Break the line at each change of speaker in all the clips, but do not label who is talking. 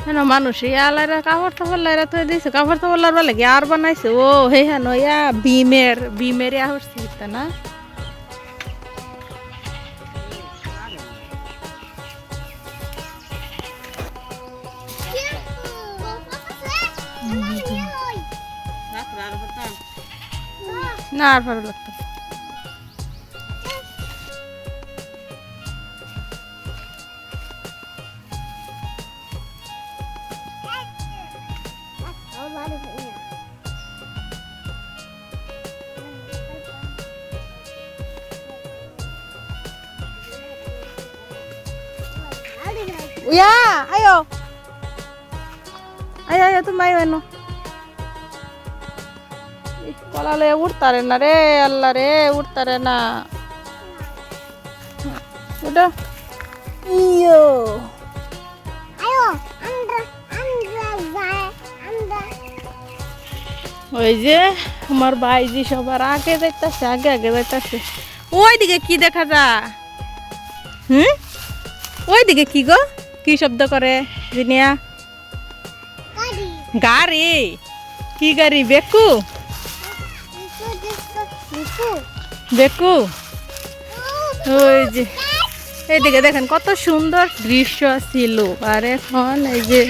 হেন মানুষ ইয়ালাইরা কাপড় টাপড় লাইরা তো দিয়েছে কাপড় টাপড় লাইবার লাগে আর বানাইছে ও হে হেন ইয়া বিমের ইয়া হচ্ছে না না আর ভালো লাগতো Ya, ayo. Ayo tuh main no. Kalau le urtare na re, Allah re, urtare na. Udah. Iyo. Ayo, Andra. ওই যে আমার ভাইজি সবার আগে যাইতাছে আগে যাইতাছে ওইদিকে কি দেখা যা ওইদিকে কি গো কি শব্দ করে জিনিয়া গাড়ি কি গাড়ি বেকু বেকু ওই যে এইদিকে দেখেন কত সুন্দর দৃশ্য ছিল আর এখন এই যে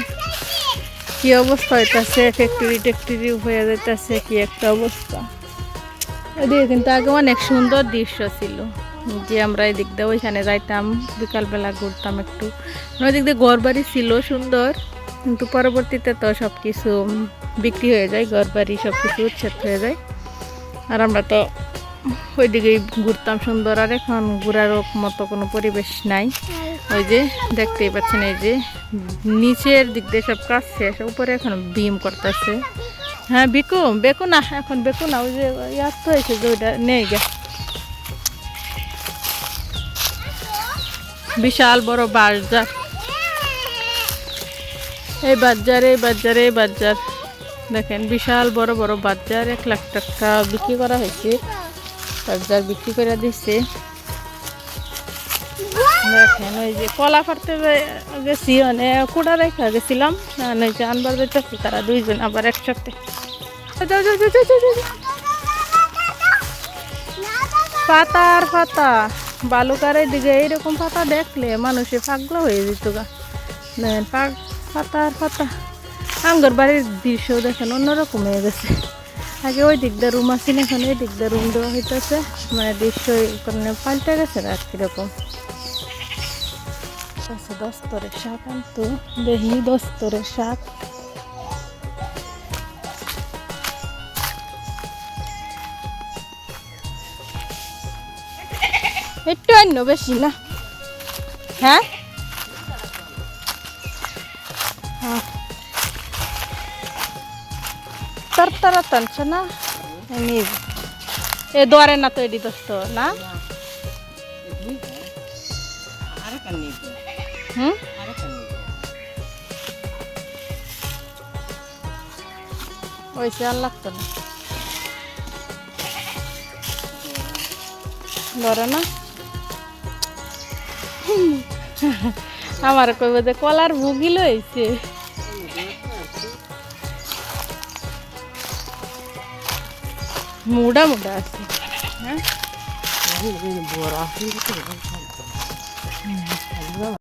কি অবস্থা হইতাছে ফ্যাক্টরি হয়ে যাইতাছে কি একটা অবস্থা এদিকে কিন্তু আগে অনেক সুন্দর দৃশ্য ছিল যে আমরা এদিক দিয়ে ওইখানে যাইতাম বিকালবেলা ঘুরতাম একটু ওইদিক দিয়ে ঘর বাড়ি ছিল সুন্দর কিন্তু পরবর্তীতে তো সব কিছু বিক্রি হয়ে যায় ঘর বাড়ি সব কিছু উচ্ছেদ হয়ে যায় আর আমরা তো ওইদিকেই ঘুরতাম সুন্দর আর এখন ঘোরার মতো কোনো পরিবেশ নাই ওই যে দেখতেই পাচ্ছেন এই যে নিচের দিক দিয়ে সব কাজ শেষ উপরে এখন বিম করতেছে হ্যাঁ বেকু না এখন বেকু না ওই যে ইয়ার তো হয়েছে যে ওইটা নেই গে বিশাল বড় বাজার এই বাজার দেখেন বিশাল বড় বড় বাজার 1 লাখ টাকা বিক্রি করা হয়েছে বাজার বিক্রি করে দিচ্ছে দেখেন ওই যে কলা ফাটতে গেছি মানে কুড়া রেখা গেছিলাম ওই যে আনবার বেঁচেছি তারা দুইজন আবার একসাথে পাতার পাতা বালুকারের দিকে এইরকম পাতা দেখলে মানুষে পাগলা হয়ে যেত গা দেখেন পাতার পাতা আমগর বাড়ির দৃশ্য দেখেন অন্যরকম হয়ে গেছে আগে ওই দিক দিয়ে রুম আছে এখন এই দিক দিয়ে রুম দেওয়া হইতেছে মানে দৃশ্য কারণে পাল্টে গেছে আর কিরকম দস্তরের শাক আনতো দেখি দস্তরের শাক একটু অন্য বেশি না হ্যাঁ তারা টানছে না এ দোয়ারে না তো এটি দোস্ত না ওইসে আর লাগতো না ধরে না আমার কইব যে কলার ভুগিল হয়েছে মুডা আছে হ্যাঁ